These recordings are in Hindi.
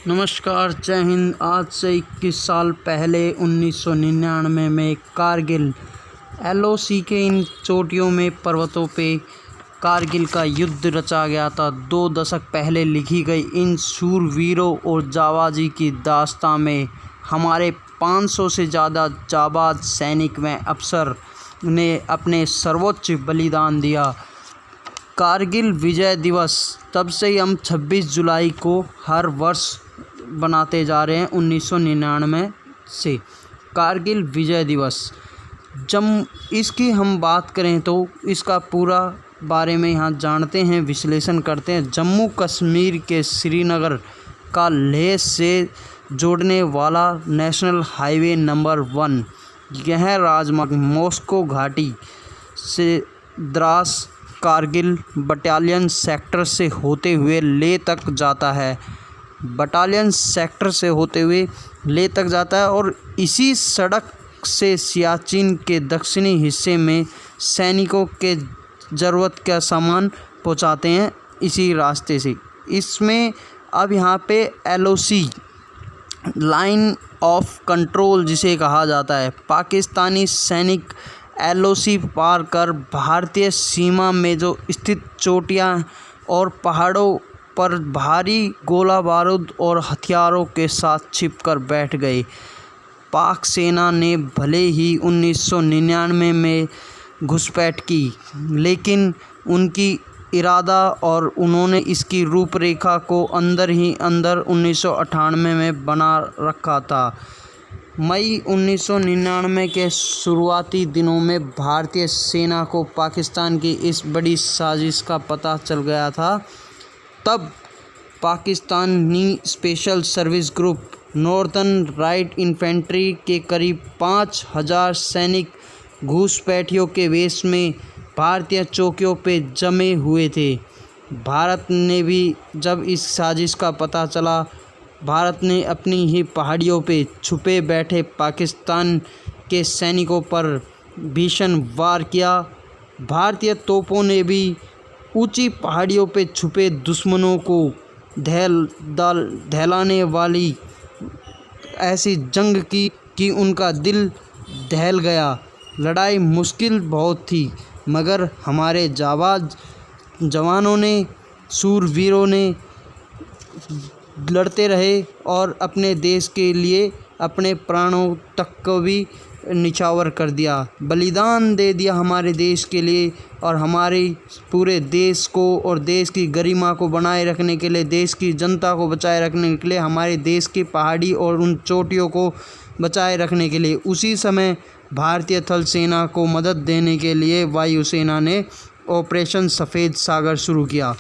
नमस्कार, जय हिंद। आज से 21 साल पहले 1999 में कारगिल LOC के इन चोटियों में पर्वतों पे कारगिल का युद्ध रचा गया था। 2 दशक पहले लिखी गई इन शूरवीरों और जाबाजी की दास्तां में हमारे 500 से ज़्यादा जाबाज सैनिक व अफसर ने अपने सर्वोच्च बलिदान दिया। कारगिल विजय दिवस तब से ही हम 26 जुलाई को हर वर्ष बनाते जा रहे हैं। 1999 से कारगिल विजय दिवस इसकी हम बात करें तो इसका पूरा बारे में यहाँ जानते हैं, विश्लेषण करते हैं। जम्मू कश्मीर के श्रीनगर का लेह से जोड़ने वाला नेशनल हाईवे नंबर 1 यह राजमार्ग मॉस्को घाटी से द्रास कारगिल बटालियन सेक्टर से होते हुए लेह तक जाता है। और इसी सड़क से सियाचिन के दक्षिणी हिस्से में सैनिकों के ज़रूरत का सामान पहुंचाते हैं इसी रास्ते से। इसमें अब यहाँ पे LOC लाइन ऑफ कंट्रोल जिसे कहा जाता है, पाकिस्तानी सैनिक LOC पार कर भारतीय सीमा में जो स्थित चोटियाँ और पहाड़ों पर भारी गोला बारूद और हथियारों के साथ छिपकर बैठ गए। पाक सेना ने भले ही 1999 में घुसपैठ की, लेकिन उनकी इरादा और उन्होंने इसकी रूपरेखा को अंदर ही अंदर 1998 में बना रखा था। मई 1999 के शुरुआती दिनों में भारतीय सेना को पाकिस्तान की इस बड़ी साजिश का पता चल गया था। तब Pakistani special service group northern right infantry के करीब 5000 सैनिक घुसपैठियों के वेश में भारतीय चौकियों पे जमे हुए थे। भारत ने भी जब इस साजिश का पता चला, भारत ने अपनी ही पहाड़ियों पे छुपे बैठे पाकिस्तान के सैनिकों पर भीषण वार किया। भारतीय तोपों ने भी ऊंची पहाड़ियों पे छुपे दुश्मनों को दहलाने वाली ऐसी जंग की कि उनका दिल दहल गया। लड़ाई मुश्किल बहुत थी, मगर हमारे जाबाज जवानों ने, शूरवीरों ने लड़ते रहे और अपने देश के लिए अपने प्राणों तक को भी निछावर कर दिया, बलिदान दे दिया हमारे देश के लिए और हमारे पूरे देश को और देश की गरिमा को बनाए रखने के लिए, देश की जनता को बचाए रखने के लिए, हमारे देश की पहाड़ी और उन चोटियों को बचाए रखने के लिए। उसी समय भारतीय थल सेना को मदद देने के लिए वायुसेना ने ऑपरेशन सफ़ेद सागर शुरू किया।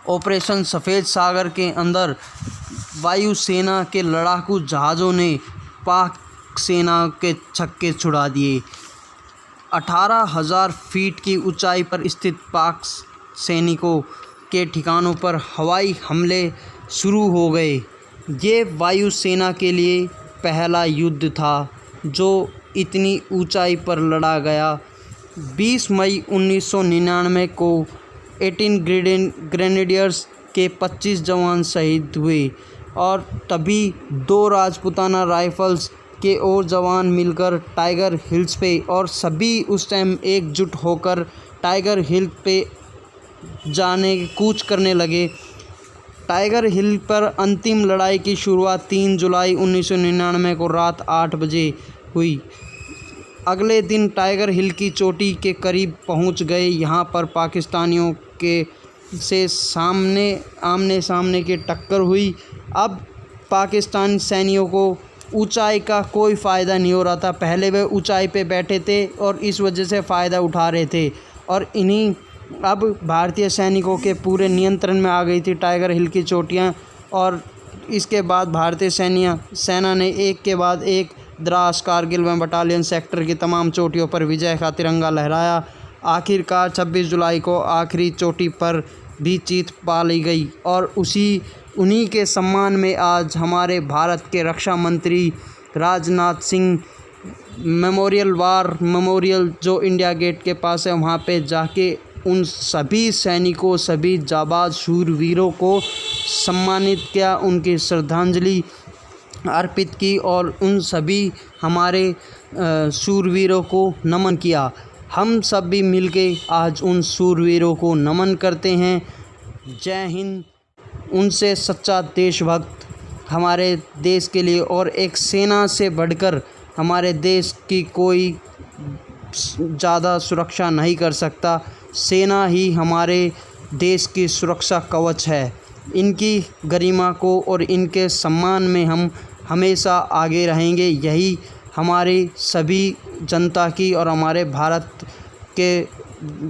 ऑपरेशन सफ़ेद सागर के अंदर वायुसेना के लड़ाकू जहाज़ों ने पाक सेना के छक्के छुड़ा दिए। 18,000 फीट की ऊंचाई पर स्थित पाक सैनिकों के ठिकानों पर हवाई हमले शुरू हो गए। ये वायुसेना के लिए पहला युद्ध था जो इतनी ऊंचाई पर लड़ा गया। 20 मई 1999 को 18 ग्रेनेडियर्स के 25 जवान शहीद हुए और तभी 2 राजपूताना राइफल्स के और जवान मिलकर टाइगर हिल्स पे और सभी उस टाइम एकजुट होकर टाइगर हिल पे कूच करने लगे। टाइगर हिल पर अंतिम लड़ाई की शुरुआत 3 जुलाई 1999 को रात 8 बजे हुई। अगले दिन टाइगर हिल की चोटी के करीब पहुंच गए। यहाँ पर पाकिस्तानियों के से आमने सामने की टक्कर हुई। अब पाकिस्तानी सैनिकों को ऊंचाई का कोई फ़ायदा नहीं हो रहा था। पहले वे ऊंचाई पे बैठे थे और इस वजह से फ़ायदा उठा रहे थे और अब भारतीय सैनिकों के पूरे नियंत्रण में आ गई थी टाइगर हिल की चोटियाँ। और इसके बाद भारतीय सेना ने एक के बाद एक द्रास, कारगिल व बटालियन सेक्टर की तमाम चोटियों पर विजय का तिरंगा लहराया। आखिरकार 26 जुलाई को आखिरी चोटी पर भी जीत पा ली गई और उन्हीं के सम्मान में आज हमारे भारत के रक्षा मंत्री राजनाथ सिंह मेमोरियल जो इंडिया गेट के पास है, वहाँ पे जाके उन सभी सैनिकों, सभी जाबाज शूरवीरों को सम्मानित किया, उनकी श्रद्धांजलि अर्पित की और उन सभी हमारे शूरवीरों को नमन किया। हम सब भी मिलके आज उन शूरवीरों को नमन करते हैं। जय हिंद। उनसे सच्चा देशभक्त हमारे देश के लिए, और एक सेना से बढ़कर हमारे देश की कोई ज़्यादा सुरक्षा नहीं कर सकता। सेना ही हमारे देश की सुरक्षा कवच है। इनकी गरिमा को और इनके सम्मान में हम हमेशा आगे रहेंगे। यही हमारी सभी जनता की और हमारे भारत के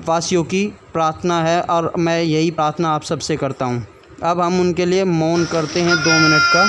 वासियों की प्रार्थना है, और मैं यही प्रार्थना आप सबसे करता हूँ। अब हम उनके लिए मौन करते हैं 2 मिनट का।